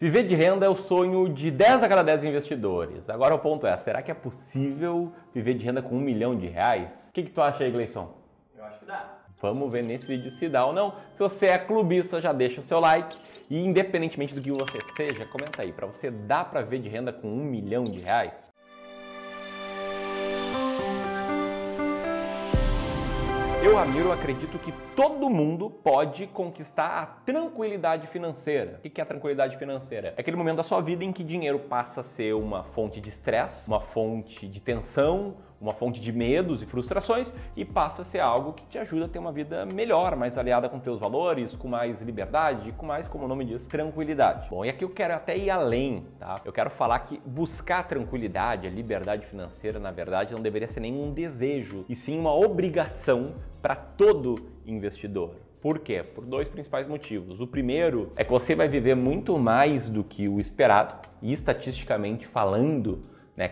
Viver de renda é o sonho de 10 a cada 10 investidores. Agora o ponto é, será que é possível viver de renda com R$1 milhão? O que tu acha aí, Gleison? Eu acho que dá. Vamos ver nesse vídeo se dá ou não. Se você é clubista, já deixa o seu like. E independentemente do que você seja, comenta aí. Para você, dá para viver de renda com R$1 milhão? Eu, Ramiro, acredito que todo mundo pode conquistar a tranquilidade financeira. O que é a tranquilidade financeira? É aquele momento da sua vida em que dinheiro passa a ser uma fonte de estresse, uma fonte de tensão, uma fonte de medos e frustrações e passa a ser algo que te ajuda a ter uma vida melhor, mais aliada com teus valores, com mais liberdade, com mais, como o nome diz, tranquilidade. Bom, e aqui eu quero até ir além, tá? Eu quero falar que buscar a tranquilidade, a liberdade financeira, na verdade, não deveria ser nenhum desejo, e sim uma obrigação para todo investidor. Por quê? Por dois principais motivos. O primeiro é que você vai viver muito mais do que o esperado, e estatisticamente falando,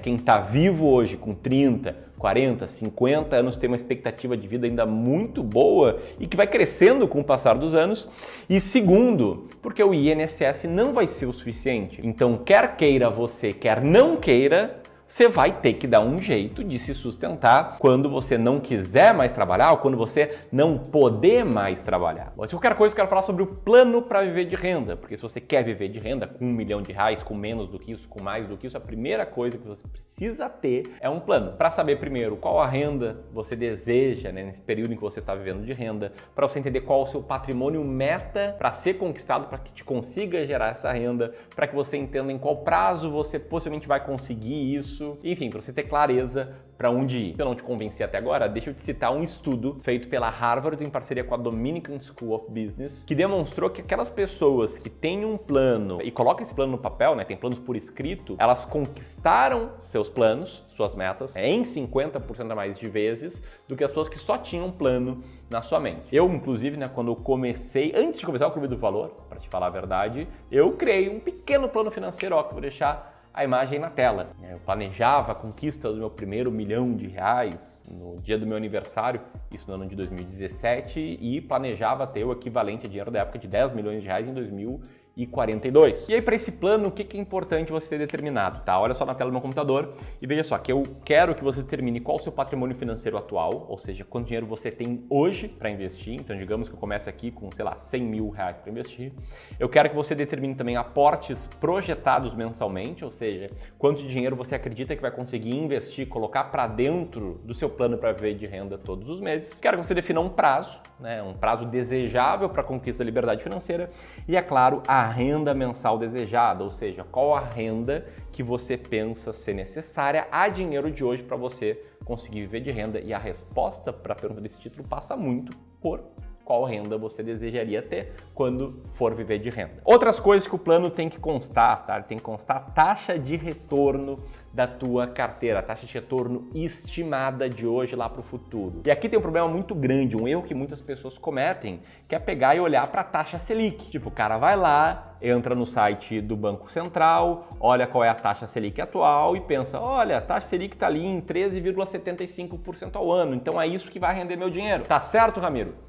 quem está vivo hoje com 30, 40, 50 anos tem uma expectativa de vida ainda muito boa e que vai crescendo com o passar dos anos. E segundo, porque o INSS não vai ser o suficiente. Então, quer queira você, quer não queira, você vai ter que dar um jeito de se sustentar quando você não quiser mais trabalhar ou quando você não poder mais trabalhar. Mas qualquer coisa eu quero falar sobre o plano para viver de renda, porque se você quer viver de renda com R$1 milhão, com menos do que isso, com mais do que isso, a primeira coisa que você precisa ter é um plano. Para saber primeiro qual a renda você deseja, nesse período em que você está vivendo de renda, para você entender qual é o seu patrimônio meta para ser conquistado, para que te consiga gerar essa renda, para que você entenda em qual prazo você possivelmente vai conseguir isso. Enfim, para você ter clareza para onde ir. Se eu não te convenci até agora, deixa eu te citar um estudo feito pela Harvard em parceria com a Dominican School of Business, que demonstrou que aquelas pessoas que têm um plano e colocam esse plano no papel, tem planos por escrito, elas conquistaram seus planos, suas metas, em 50% a mais de vezes do que as pessoas que só tinham um plano na sua mente. Eu, inclusive, quando eu comecei, antes de começar o Clube do Valor, para te falar a verdade, eu criei um pequeno plano financeiro, que eu vou deixar a imagem na tela. Eu planejava a conquista do meu primeiro R$1 milhão no dia do meu aniversário, isso no ano de 2017, e planejava ter o equivalente a dinheiro da época de R$10 milhões em 2042. E aí, para esse plano, o que é importante você ter determinado, tá? Olha só na tela do meu computador e veja só que eu quero que você determine qual o seu patrimônio financeiro atual, ou seja, quanto dinheiro você tem hoje para investir. Então, digamos que eu comece aqui com, sei lá, R$100 mil para investir. Eu quero que você determine também aportes projetados mensalmente, ou seja, quanto dinheiro você acredita que vai conseguir investir, colocar para dentro do seu plano para viver de renda todos os meses. Quero que você defina um prazo, um prazo desejável para a conquista da liberdade financeira e, é claro, a renda mensal desejada, ou seja, qual a renda que você pensa ser necessária a dinheiro de hoje para você conseguir viver de renda. E a resposta para a pergunta desse título passa muito por qual renda você desejaria ter quando for viver de renda. Outras coisas que o plano tem que constar, tá? Tem que constar a taxa de retorno da tua carteira, a taxa de retorno estimada de hoje lá para o futuro. E aqui tem um problema muito grande, um erro que muitas pessoas cometem, que é pegar e olhar para a taxa Selic. Tipo, o cara vai lá, entra no site do Banco Central, olha qual é a taxa Selic atual e pensa, olha, a taxa Selic está ali em 13,75% ao ano, então é isso que vai render meu dinheiro. Tá certo, Ramiro?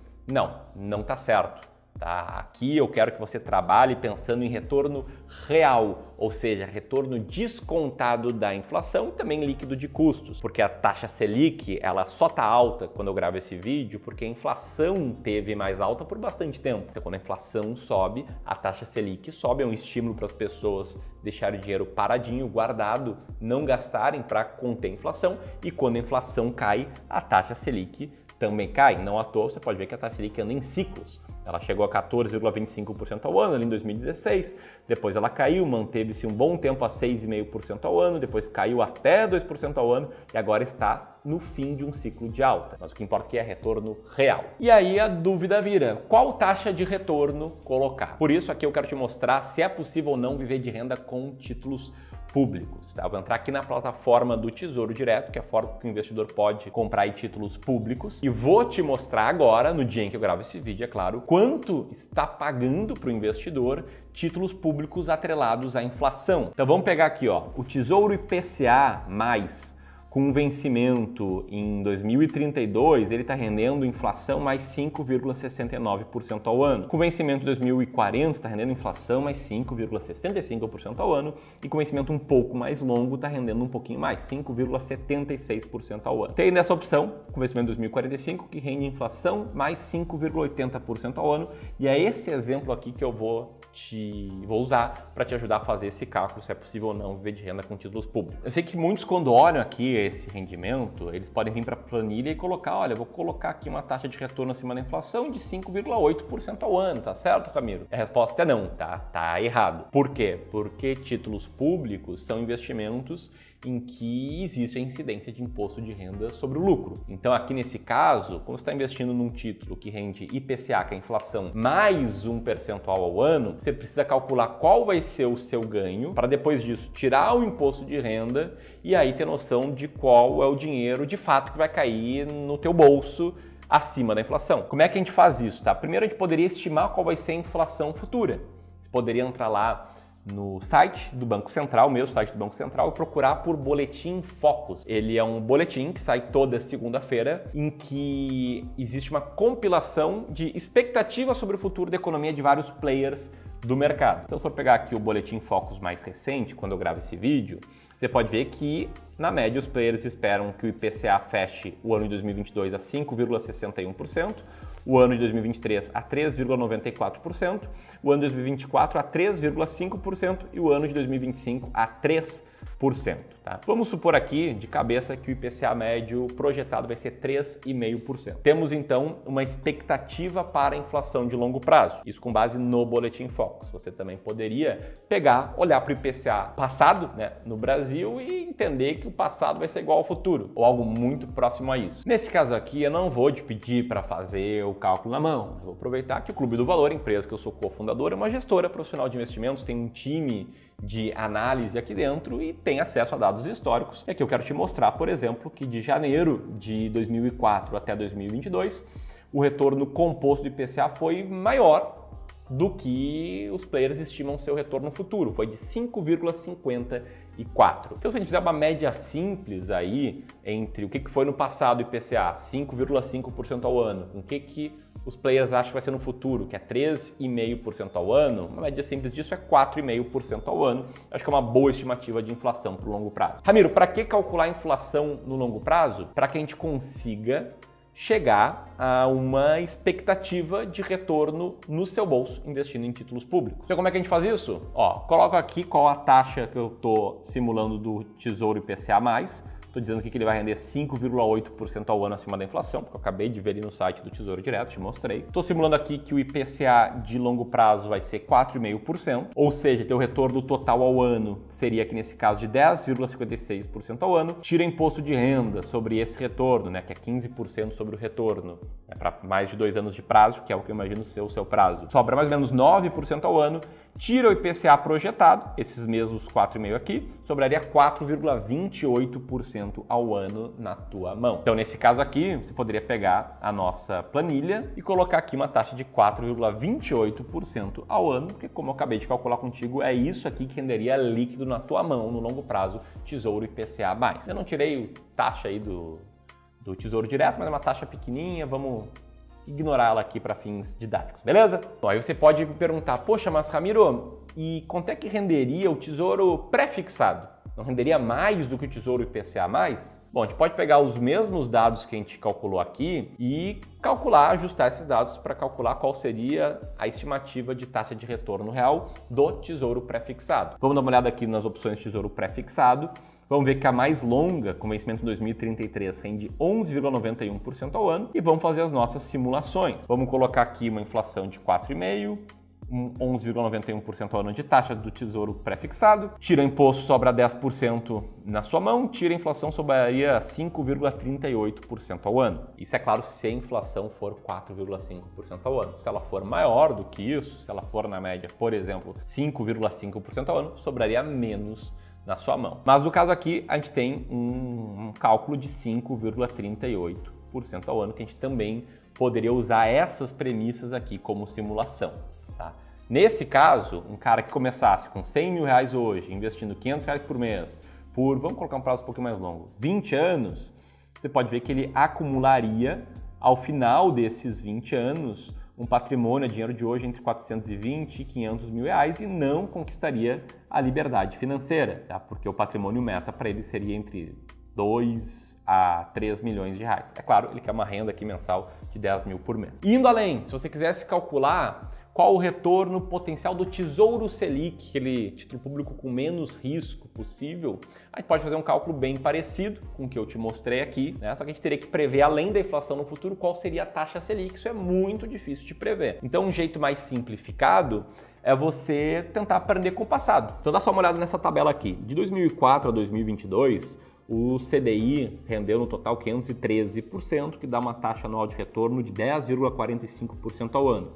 Não tá certo. Tá? Aqui eu quero que você trabalhe pensando em retorno real, ou seja, retorno descontado da inflação e também líquido de custos, porque a taxa Selic ela só tá alta quando eu gravo esse vídeo porque a inflação teve mais alta por bastante tempo. Então, quando a inflação sobe, a taxa Selic sobe, é um estímulo para as pessoas deixarem o dinheiro paradinho, guardado, não gastarem para conter a inflação, e quando a inflação cai, a taxa Selic também cai. Não à toa, você pode ver que a taxa Selic anda em ciclos. Ela chegou a 14,25% ao ano ali em 2016, depois ela caiu, manteve-se um bom tempo a 6,5% ao ano, depois caiu até 2% ao ano e agora está no fim de um ciclo de alta. Mas o que importa aqui é retorno real. E aí a dúvida vira, qual taxa de retorno colocar? Por isso aqui eu quero te mostrar se é possível ou não viver de renda com títulos públicos. Tá? Eu vou entrar aqui na plataforma do Tesouro Direto, que é a forma que o investidor pode comprar títulos públicos, e vou te mostrar agora, no dia em que eu gravo esse vídeo, é claro, quanto está pagando para o investidor títulos públicos atrelados à inflação. Então vamos pegar aqui, o Tesouro IPCA+, Com um vencimento em 2032, ele está rendendo inflação mais 5,69% ao ano. Com vencimento em 2040, está rendendo inflação mais 5,65% ao ano. E com vencimento um pouco mais longo, está rendendo um pouquinho mais, 5,76% ao ano. Tem nessa opção, com vencimento em 2045, que rende inflação mais 5,80% ao ano. E é esse exemplo aqui que eu vou usar para te ajudar a fazer esse cálculo, se é possível ou não viver de renda com títulos públicos. Eu sei que muitos, quando olham aqui esse rendimento, eles podem vir para a planilha e colocar, olha, vou colocar aqui uma taxa de retorno acima da inflação de 5,8% ao ano, tá certo, Ramiro? A resposta é não, tá errado. Por quê? Porque títulos públicos são investimentos em que existe a incidência de imposto de renda sobre o lucro. Então aqui nesse caso, quando você está investindo num título que rende IPCA, que é a inflação, mais 1% ao ano, você precisa calcular qual vai ser o seu ganho para depois disso tirar o imposto de renda e aí ter noção de qual é o dinheiro de fato que vai cair no teu bolso acima da inflação. Como é que a gente faz isso, tá? Primeiro a gente poderia estimar qual vai ser a inflação futura. Você poderia entrar lá no site do Banco Central, mesmo site do Banco Central, e procurar por Boletim Focus. Ele é um boletim que sai toda segunda-feira, em que existe uma compilação de expectativas sobre o futuro da economia de vários players do mercado. Então, se eu for pegar aqui o Boletim Focus mais recente, quando eu gravo esse vídeo, você pode ver que, na média, os players esperam que o IPCA feche o ano de 2022 a 5,61%, o ano de 2023 a 3,94%, o ano de 2024 a 3,5% e o ano de 2025 a 3%. Tá? Vamos supor aqui, de cabeça, que o IPCA médio projetado vai ser 3,5%. Temos, então, uma expectativa para a inflação de longo prazo, isso com base no Boletim Focus. Você também poderia olhar para o IPCA passado, né, no Brasil e entender que o passado vai ser igual ao futuro, ou algo muito próximo a isso. Nesse caso aqui, eu não vou te pedir para fazer o cálculo na mão. Eu vou aproveitar que o Clube do Valor, empresa que eu sou cofundador, é uma gestora profissional de investimentos, tem um time de análise aqui dentro e tem acesso a dados históricos. E aqui eu quero te mostrar, por exemplo, que de janeiro de 2004 até 2022, o retorno composto do IPCA foi maior do que os players estimam ser o retorno futuro, foi de 5,54. Então, se a gente fizer uma média simples aí entre o que foi no passado o IPCA, 5,5% ao ano, com o que os players acham que vai ser no futuro, que é 3,5% ao ano, uma média simples disso é 4,5% ao ano. Acho que é uma boa estimativa de inflação para o longo prazo. Ramiro, para que calcular a inflação no longo prazo? Para que a gente consiga chegar a uma expectativa de retorno no seu bolso investindo em títulos públicos. Então, como é que a gente faz isso? Coloco aqui qual a taxa que eu estou simulando do Tesouro IPCA+. Estou dizendo aqui que ele vai render 5,8% ao ano acima da inflação, porque eu acabei de ver ali no site do Tesouro Direto, te mostrei. Estou simulando aqui que o IPCA de longo prazo vai ser 4,5%, ou seja, teu retorno total ao ano seria aqui nesse caso de 10,56% ao ano. Tira imposto de renda sobre esse retorno, né, que é 15% sobre o retorno, né, para mais de 2 anos de prazo, que é o que eu imagino ser o seu prazo. Sobra mais ou menos 9% ao ano. Tira o IPCA projetado, esses mesmos 4,5% aqui, sobraria 4,28% ao ano na tua mão. Então, nesse caso aqui, você poderia pegar a nossa planilha e colocar aqui uma taxa de 4,28% ao ano, porque como eu acabei de calcular contigo, é isso aqui que renderia líquido na tua mão no longo prazo, Tesouro IPCA+. Eu não tirei taxa aí do Tesouro Direto, mas é uma taxa pequenininha, vamos ignorar ela aqui para fins didáticos, beleza? Bom, aí você pode me perguntar, poxa, mas Ramiro, e quanto é que renderia o Tesouro pré-fixado? Não renderia mais do que o Tesouro IPCA+? Bom, a gente pode pegar os mesmos dados que a gente calculou aqui e ajustar esses dados para calcular qual seria a estimativa de taxa de retorno real do Tesouro pré-fixado. Vamos dar uma olhada aqui nas opções de Tesouro pré-fixado. Vamos ver que a mais longa, com vencimento em 2033, rende 11,91% ao ano e vamos fazer as nossas simulações. Vamos colocar aqui uma inflação de 4,5%, 11,91% ao ano de taxa do Tesouro pré-fixado, tira imposto, sobra 10% na sua mão, tira a inflação, sobraria 5,38% ao ano. Isso é claro se a inflação for 4,5% ao ano. Se ela for maior do que isso, se ela for na média, por exemplo, 5,5% ao ano, sobraria menos na sua mão. Mas no caso aqui, a gente tem um cálculo de 5,38% ao ano, que a gente também poderia usar essas premissas aqui como simulação. Tá? Nesse caso, um cara que começasse com 100 mil reais hoje, investindo 500 reais por mês, por, vamos colocar um prazo um pouquinho mais longo, 20 anos, você pode ver que ele acumularia, ao final desses 20 anos, um patrimônio, dinheiro de hoje, entre 420 e 500 mil reais e não conquistaria a liberdade financeira, tá? Porque o patrimônio meta para ele seria entre 2 a 3 milhões de reais. É claro, ele quer uma renda aqui mensal de 10 mil por mês. Indo além, se você quisesse calcular qual o retorno potencial do Tesouro Selic, aquele título público com menos risco possível, a gente pode fazer um cálculo bem parecido com o que eu te mostrei aqui, né? Só que a gente teria que prever, além da inflação no futuro, qual seria a taxa Selic. Isso é muito difícil de prever. Então, um jeito mais simplificado é você tentar aprender com o passado. Então, dá só uma olhada nessa tabela aqui. De 2004 a 2022, o CDI rendeu no total 513%, que dá uma taxa anual de retorno de 10,45% ao ano.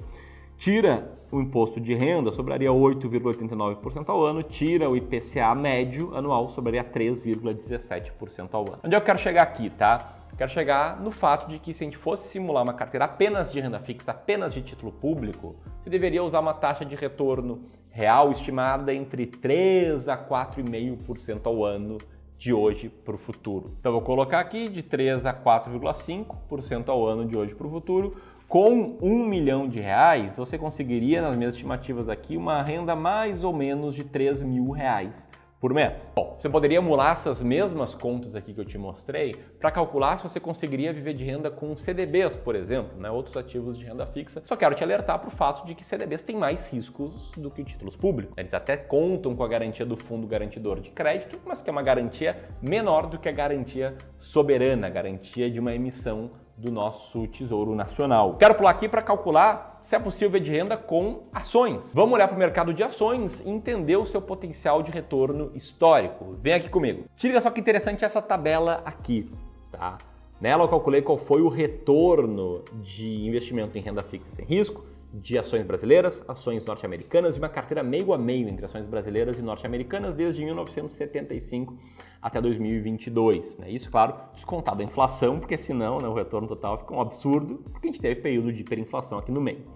Tira o imposto de renda, sobraria 8,89% ao ano. Tira o IPCA médio anual, sobraria 3,17% ao ano. Onde eu quero chegar aqui, tá? Quero chegar no fato de que se a gente fosse simular uma carteira apenas de renda fixa, apenas de título público, você deveria usar uma taxa de retorno real estimada entre 3 a 4,5% ao ano de hoje para o futuro. Então, eu vou colocar aqui de 3 a 4,5% ao ano de hoje para o futuro. Com 1 milhão de reais, você conseguiria, nas minhas estimativas aqui, uma renda mais ou menos de 3 mil reais por mês. Bom, você poderia emular essas mesmas contas aqui que eu te mostrei para calcular se você conseguiria viver de renda com CDBs, por exemplo, né? Outros ativos de renda fixa. Só quero te alertar para o fato de que CDBs têm mais riscos do que títulos públicos. Eles até contam com a garantia do fundo garantidor de crédito, mas que é uma garantia menor do que a garantia soberana, a garantia de uma emissão do nosso Tesouro Nacional. Quero pular aqui para calcular se é possível ver de renda com ações. Vamos olhar para o mercado de ações e entender o seu potencial de retorno histórico. Vem aqui comigo. Se liga só que interessante essa tabela aqui, tá? Nela eu calculei qual foi o retorno de investimento em renda fixa sem risco de ações brasileiras, ações norte-americanas e uma carteira meio a meio entre ações brasileiras e norte-americanas desde 1975 até 2022. Né? Isso, claro, descontado a inflação, porque senão, né, o retorno total fica um absurdo, porque a gente teve período de hiperinflação aqui no meio.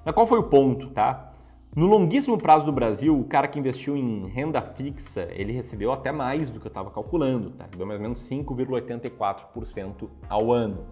Mas qual foi o ponto, tá? No longuíssimo prazo do Brasil, o cara que investiu em renda fixa, ele recebeu até mais do que eu estava calculando, tá? Deu mais ou menos 5,84% ao ano.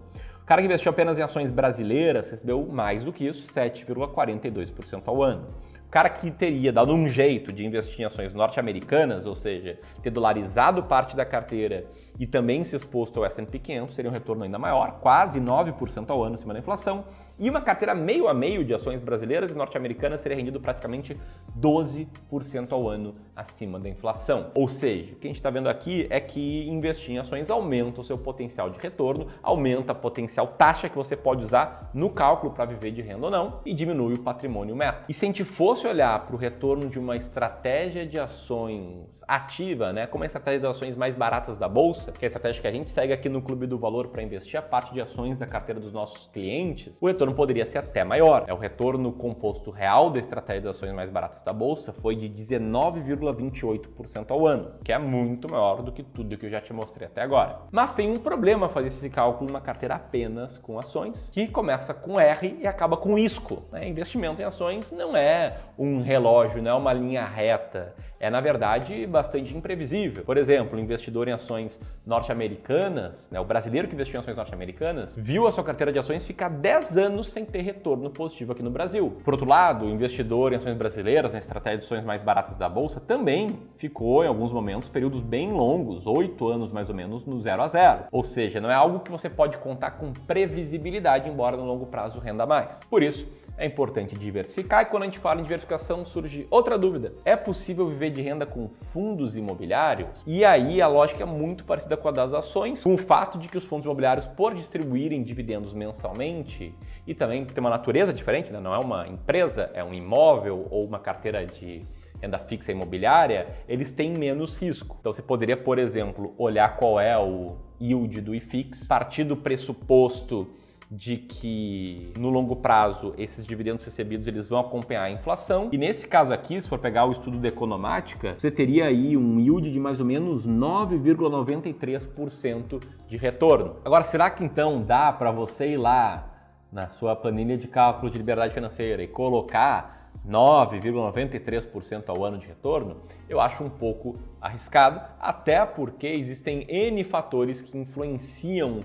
O cara que investiu apenas em ações brasileiras recebeu mais do que isso, 7,42% ao ano. O cara que teria dado um jeito de investir em ações norte-americanas, ou seja, ter dolarizado parte da carteira e também se exposto ao S&P 500, seria um retorno ainda maior, quase 9% ao ano acima da inflação. E uma carteira meio a meio de ações brasileiras e norte-americanas seria rendido praticamente 12% ao ano acima da inflação. Ou seja, o que a gente está vendo aqui é que investir em ações aumenta o seu potencial de retorno, aumenta a potencial taxa que você pode usar no cálculo para viver de renda ou não e diminui o patrimônio meta. E se a gente fosse olhar para o retorno de uma estratégia de ações ativa, né, como a estratégia das ações mais baratas da bolsa, que é a estratégia que a gente segue aqui no Clube do Valor para investir a parte de ações da carteira dos nossos clientes, o retorno poderia ser até maior. O retorno composto real da estratégia das ações mais baratas da bolsa foi de 19,28% ao ano, que é muito maior do que tudo que eu já te mostrei até agora. Mas tem um problema fazer esse cálculo numa carteira apenas com ações, que começa com R e acaba com ISCO. Né? Investimento em ações não é um relógio, não é uma linha reta. É, na verdade, bastante imprevisível. Por exemplo, o investidor em ações norte-americanas, né, o brasileiro que investiu em ações norte-americanas, viu a sua carteira de ações ficar 10 anos sem ter retorno positivo aqui no Brasil. Por outro lado, o investidor em ações brasileiras, na estratégia de ações mais baratas da Bolsa, também ficou, em alguns momentos, períodos bem longos, 8 anos mais ou menos, no 0 a 0. Ou seja, não é algo que você pode contar com previsibilidade, embora no longo prazo renda mais. Por isso, é importante diversificar e quando a gente fala em diversificação surge outra dúvida. É possível viver de renda com fundos imobiliários? E aí a lógica é muito parecida com a das ações, com o fato de que os fundos imobiliários, por distribuírem dividendos mensalmente e também ter uma natureza diferente, né? Não é uma empresa, é um imóvel ou uma carteira de renda fixa imobiliária, eles têm menos risco. Então você poderia, por exemplo, olhar qual é o yield do IFIX, partir do pressuposto de que no longo prazo esses dividendos recebidos eles vão acompanhar a inflação e nesse caso aqui, se for pegar o estudo da Economática, você teria aí um yield de mais ou menos 9,93% de retorno. Agora, será que então dá para você ir lá na sua planilha de cálculo de liberdade financeira e colocar 9,93% ao ano de retorno, eu acho um pouco arriscado, até porque existem N fatores que influenciam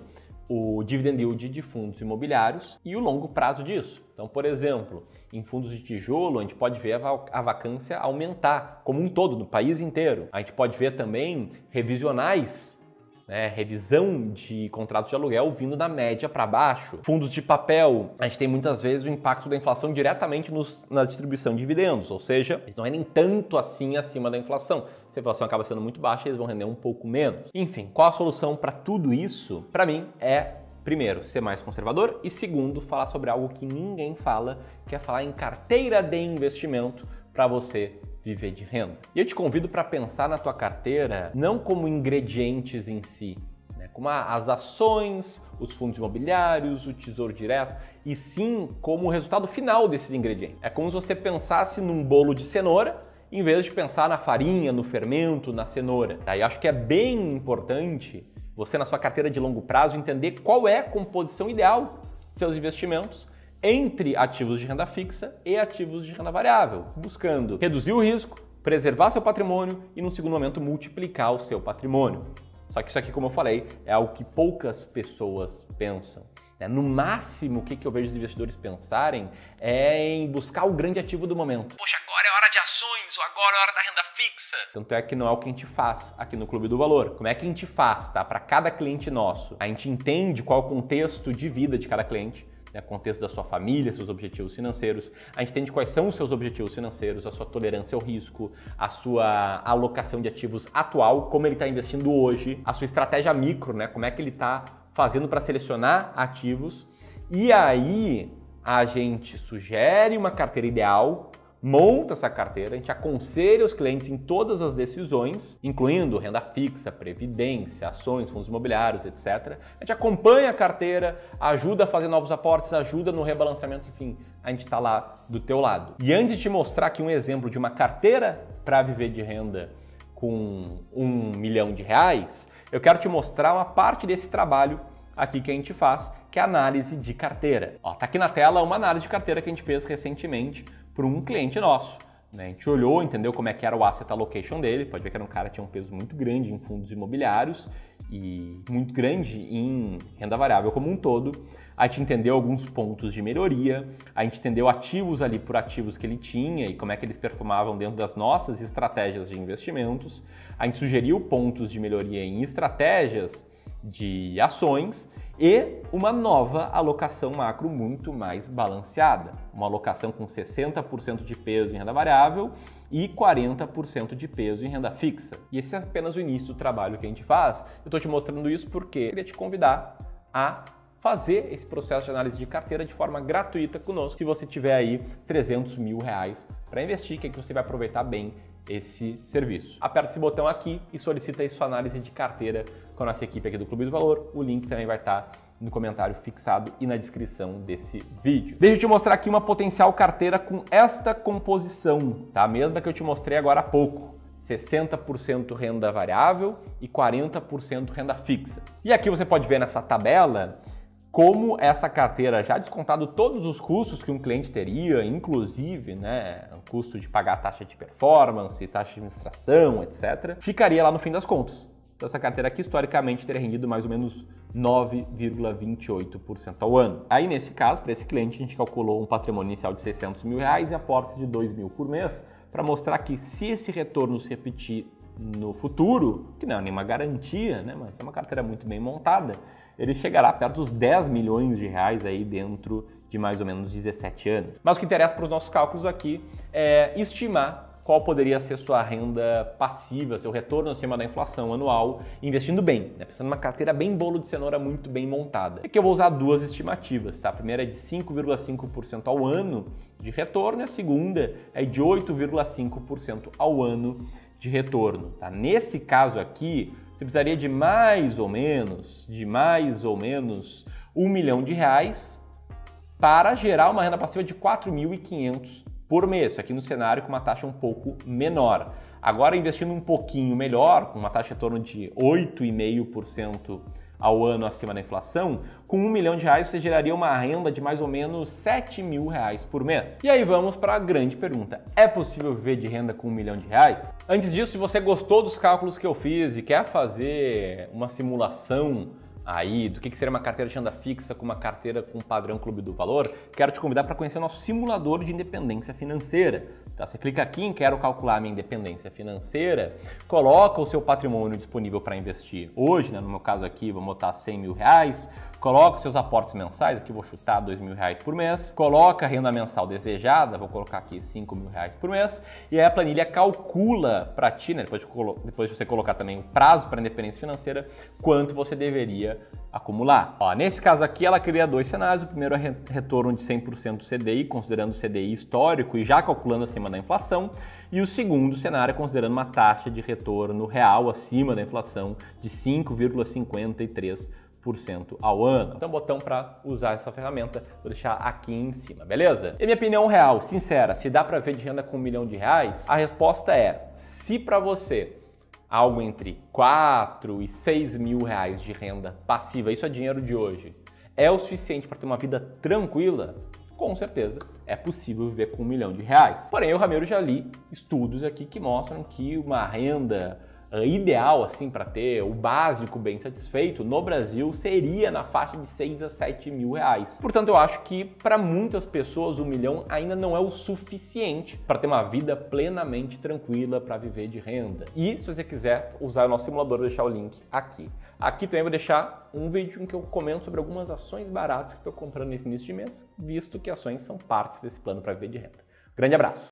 o dividend yield de fundos imobiliários e o longo prazo disso. Então, por exemplo, em fundos de tijolo, a gente pode ver a vacância aumentar como um todo, no país inteiro. A gente pode ver também revisionais, revisão de contratos de aluguel vindo da média para baixo. Fundos de papel, a gente tem muitas vezes o impacto da inflação diretamente na distribuição de dividendos, ou seja, eles não rendem tanto assim acima da inflação. Se a inflação acaba sendo muito baixa, eles vão render um pouco menos. Enfim, qual a solução para tudo isso? Para mim é, primeiro, ser mais conservador e segundo, falar sobre algo que ninguém fala, que é falar em carteira de investimento para você viver de renda. E eu te convido para pensar na tua carteira não como ingredientes em si, como as ações, os fundos imobiliários, o tesouro direto, e sim como o resultado final desses ingredientes. É como se você pensasse num bolo de cenoura, em vez de pensar na farinha, no fermento, na cenoura. E acho que é bem importante você, na sua carteira de longo prazo, entender qual é a composição ideal dos seus investimentos entre ativos de renda fixa e ativos de renda variável, buscando reduzir o risco, preservar seu patrimônio e, no segundo momento, multiplicar o seu patrimônio. Só que isso aqui, como eu falei, é algo que poucas pessoas pensam. No máximo, o que eu vejo os investidores pensarem é em buscar o grande ativo do momento. Poxa, agora é hora de ações, ou agora é hora da renda fixa. Tanto é que não é o que a gente faz aqui no Clube do Valor. Como é que a gente faz, tá? Para cada cliente nosso, a gente entende qual é o contexto de vida de cada cliente, contexto da sua família, seus objetivos financeiros. A gente entende quais são os seus objetivos financeiros, a sua tolerância ao risco, a sua alocação de ativos atual, como ele está investindo hoje, a sua estratégia micro, como é que ele está fazendo para selecionar ativos. E aí a gente sugere uma carteira ideal, monta essa carteira, a gente aconselha os clientes em todas as decisões, incluindo renda fixa, previdência, ações, fundos imobiliários, etc. A gente acompanha a carteira, ajuda a fazer novos aportes, ajuda no rebalanceamento, enfim, a gente está lá do teu lado. E antes de te mostrar aqui um exemplo de uma carteira para viver de renda com R$1 milhão, eu quero te mostrar uma parte desse trabalho aqui que a gente faz, que é a análise de carteira. Tá aqui na tela uma análise de carteira que a gente fez recentemente para um cliente nosso. A gente olhou, entendeu como é que era o asset allocation dele, pode ver que era um cara que tinha um peso muito grande em fundos imobiliários e muito grande em renda variável como um todo. A gente entendeu alguns pontos de melhoria, a gente entendeu ativos ali por ativos que ele tinha e como é que eles performavam dentro das nossas estratégias de investimentos. A gente sugeriu pontos de melhoria em estratégias de ações e uma nova alocação macro muito mais balanceada. Uma alocação com 60% de peso em renda variável e 40% de peso em renda fixa. E esse é apenas o início do trabalho que a gente faz. Eu estou te mostrando isso porque eu queria te convidar a fazer esse processo de análise de carteira de forma gratuita conosco. Se você tiver aí R$300 mil para investir, que você vai aproveitar bem esse serviço. Aperta esse botão aqui e solicita aí sua análise de carteira com a nossa equipe aqui do Clube do Valor. O link também vai estar no comentário fixado e na descrição desse vídeo. Deixa eu te mostrar aqui uma potencial carteira com esta composição, tá? A mesma que eu te mostrei agora há pouco. 60% renda variável e 40% renda fixa. E aqui você pode ver nessa tabela como essa carteira, já descontado todos os custos que um cliente teria, inclusive o custo de pagar a taxa de performance, taxa de administração, etc., ficaria lá no fim das contas. Então, essa carteira aqui, historicamente, teria rendido mais ou menos 9,28% ao ano. Aí, nesse caso, para esse cliente, a gente calculou um patrimônio inicial de R$600 mil e aportes de R$2 mil por mês, para mostrar que se esse retorno se repetir no futuro, que não é nenhuma garantia, mas é uma carteira muito bem montada, ele chegará perto dos R$10 milhões aí dentro de mais ou menos 17 anos. Mas o que interessa para os nossos cálculos aqui é estimar qual poderia ser sua renda passiva, seu retorno acima da inflação anual, investindo bem, pensando numa carteira bem bolo de cenoura muito bem montada. Aqui eu vou usar duas estimativas, tá? A primeira é de 5,5% ao ano de retorno e a segunda é de 8,5% ao ano de retorno, tá? Nesse caso aqui, você precisaria de mais ou menos R$1 milhão para gerar uma renda passiva de 4.500 por mês, aqui no cenário com uma taxa um pouco menor. Agora, investindo um pouquinho melhor, com uma taxa em torno de 8,5% ao ano acima da inflação, com R$1 milhão você geraria uma renda de mais ou menos R$7.000 por mês. E aí vamos para a grande pergunta: é possível viver de renda com R$1 milhão? Antes disso, se você gostou dos cálculos que eu fiz e quer fazer uma simulação aí do que seria uma carteira de renda fixa com uma carteira com padrão Clube do Valor, quero te convidar para conhecer o nosso simulador de independência financeira. Tá? Você clica aqui em Quero calcular minha independência financeira, coloca o seu patrimônio disponível para investir hoje, né? No meu caso aqui, vou botar R$100 mil, coloca os seus aportes mensais, aqui vou chutar R$2 mil por mês, coloca a renda mensal desejada, vou colocar aqui R$5 mil por mês, e aí a planilha calcula para ti, né? Depois de você colocar também o prazo para a independência financeira, quanto você deveria acumular. Ó, nesse caso aqui, ela cria dois cenários. O primeiro é retorno de 100% CDI, considerando o CDI histórico e já calculando acima da inflação. E o segundo cenário é considerando uma taxa de retorno real acima da inflação de 5,53% ao ano. Então, botão para usar essa ferramenta, vou deixar aqui em cima, beleza? E minha opinião real, sincera, se dá para ver de renda com R$1 milhão, a resposta é: se para você algo entre 4 e 6 mil reais de renda passiva, isso é dinheiro de hoje, é o suficiente para ter uma vida tranquila, com certeza é possível viver com R$1 milhão. Porém, eu, Ramiro, já li estudos aqui que mostram que uma renda ideal assim para ter o básico bem satisfeito no Brasil seria na faixa de 6 a 7 mil reais. Portanto, eu acho que para muitas pessoas R$1 milhão ainda não é o suficiente para ter uma vida plenamente tranquila para viver de renda. E se você quiser usar o nosso simulador, eu vou deixar o link aqui. Aqui também vou deixar um vídeo em que eu comento sobre algumas ações baratas que estou comprando nesse início de mês, visto que ações são partes desse plano para viver de renda. Grande abraço!